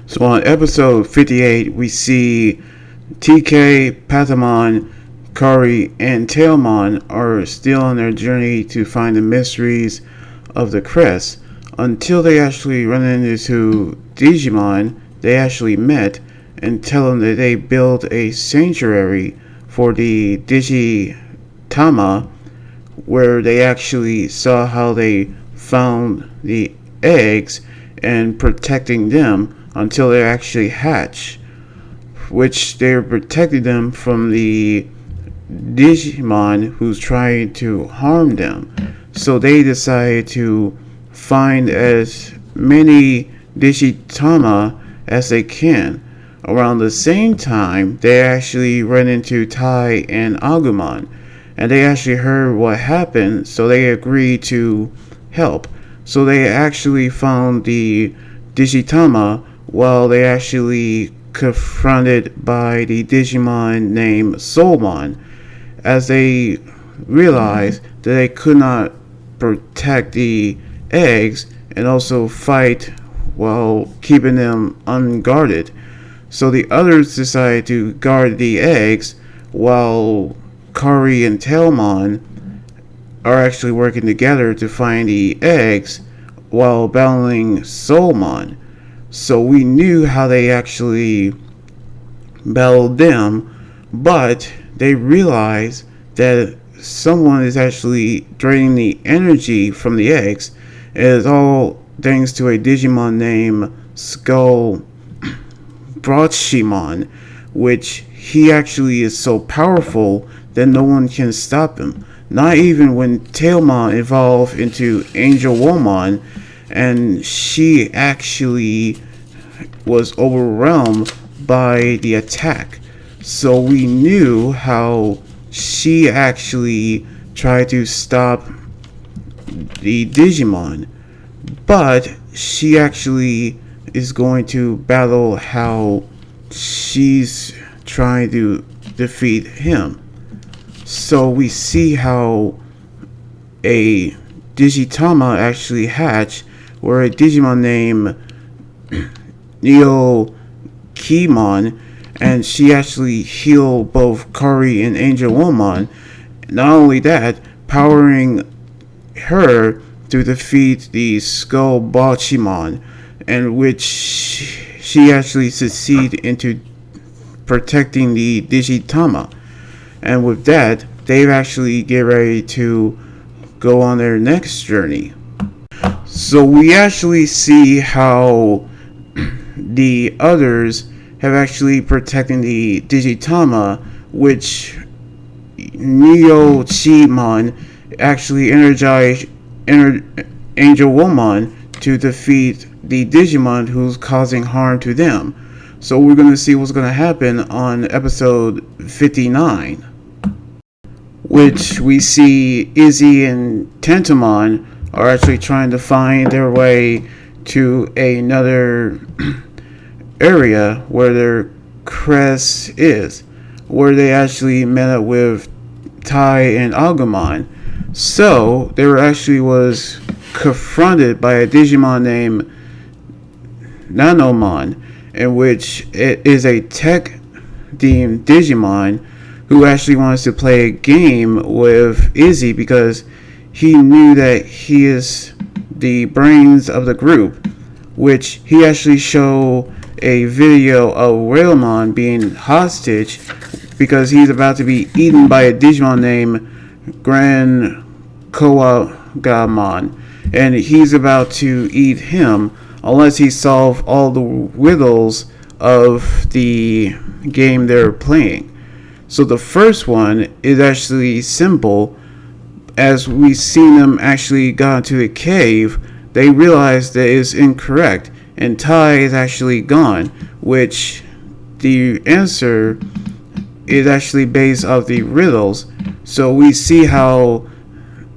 So on episode 58, we see TK, Patamon, Kari, and Tailmon are still on their journey to find the mysteries of the crest until they actually run into Digimon they actually met and tell them that they built a sanctuary for the digitama, where they actually saw how they found the eggs and protecting them until they actually hatch, which they're protecting them from the Digimon who's trying to harm them. So they decided to find as many digitama as they can. Around the same time, they actually ran into Tai and Agumon, and they actually heard what happened, so they agreed to help. So they actually found the digitama while they actually confronted by the Digimon named Soulmon, as they realized that they could not protect the eggs and also fight while keeping them unguarded. So the others decided to guard the eggs while Kari and Tailmon are actually working together to find the eggs while battling Soulmon. So we knew how they actually battled them, but they realized that someone is actually draining the energy from the eggs. It is all thanks to a Digimon named Skull Brochimon, which he actually is so powerful that no one can stop him. Not even when Tailmon evolved into Angel Womon, and she actually was overwhelmed by the attack. So we knew how she actually tried to stop the Digimon, but she actually is going to battle how she's trying to defeat him. So we see how a digitama actually hatched, where a Digimon named Heraklekabuterimon, and she actually healed both Kari and Angel Womon. Not only that, powering her to defeat the Skull Brochimon, and which she actually succeeded into protecting the digitama. And with that, they actually get ready to go on their next journey. So we actually see how the others have actually protecting the digitama, which Heraklekabuterimon actually energized Angel Womon to defeat the Digimon who's causing harm to them. So we're going to see what's going to happen on episode 59, which we see Izzy and Tentomon are actually trying to find their way to another area where their crest is, where they actually met up with Tai and Agumon. So they were actually was confronted by a Digimon named Nanomon, in which it is a tech-themed Digimon who actually wants to play a game with Izzy because he knew that he is the brains of the group, which he actually showed a video of Railmon being hostage because he's about to be eaten by a Digimon named Heraklekabuterimon, and he's about to eat him unless he solves all the riddles of the game they're playing. So the first one is actually simple. As we see them actually got into the cave, they realize that it's incorrect, and Tai is actually gone, which the answer is actually based off the riddles. So we see how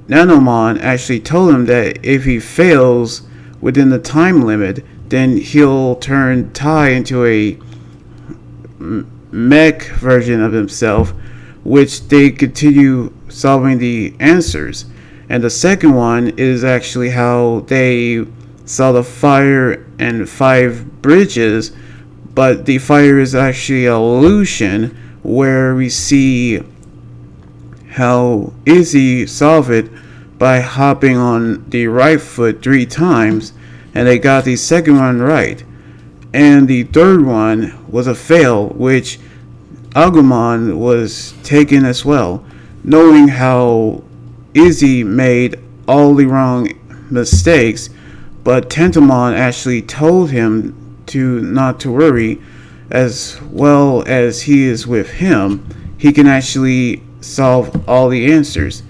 Nanomon actually told him that if he fails within the time limit, then he'll turn Tai into a mech version of himself, which they continue solving the answers. And the second one is actually how they saw the fire and 5 bridges, but the fire is actually an illusion where we see how Izzy solved it by hopping on the right foot 3 times, and they got the second one right. And the third one was a fail, which Agumon was taken as well, knowing how Izzy made all the wrong mistakes, but Tentomon actually told him to not to worry. As well as he is with him, he can actually solve all the answers.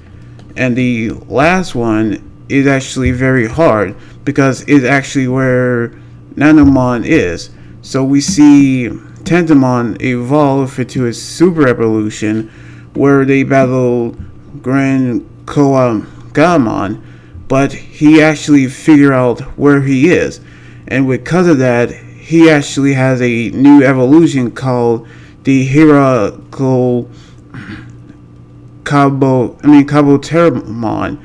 And the last one is actually very hard because it's actually where Nanomon is. So we see Tentomon evolve into a super evolution where they battle Grand Koagamon, but he actually figured out where he is. And because of that, he actually has a new evolution called the Heraklekabuterimon,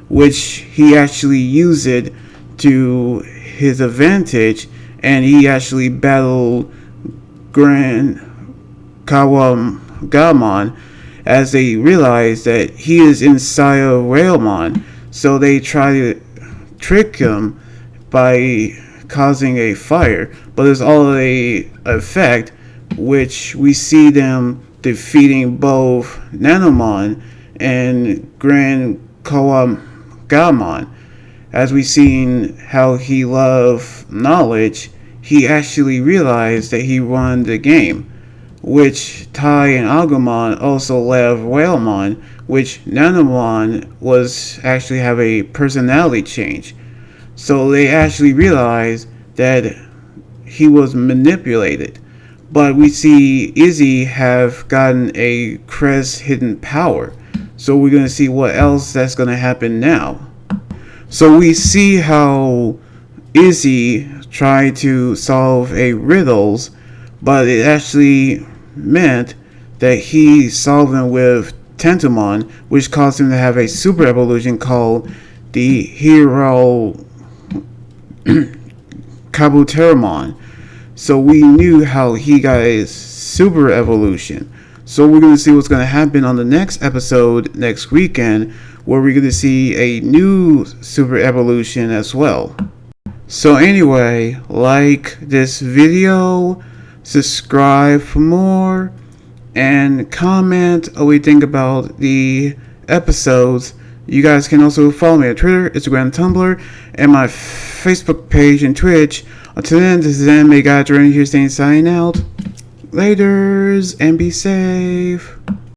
which he actually used it to his advantage, and he actually battled Grand Koagamon as they realize that he is inside of Railmon. So they try to trick him by causing a fire, but it's all a effect, which we see them defeating both Nanomon and Grand Koagamon. As we seen how he loved knowledge, he actually realized that he won the game, which Tai and Agumon also left Whalemon, which Nanomon was actually have a personality change. So they actually realized that he was manipulated. But we see Izzy have gotten a crest hidden power. So we're going to see what else that's going to happen now. So we see how Izzy tried to solve a riddles, but it actually meant that he solved them with Tentomon, which caused him to have a super evolution called the Heraklekabuterimon. So we knew how he got his super evolution. So we're going to see what's going to happen on the next episode next weekend, where we're going to see a new super evolution as well. So anyway, like this video, subscribe for more, and comment what we think about the episodes. You guys can also follow me on Twitter, Instagram, Tumblr, and my Facebook page and Twitch. Until then, this is Anime Guy Duran here saying signing out. Laters, and be safe.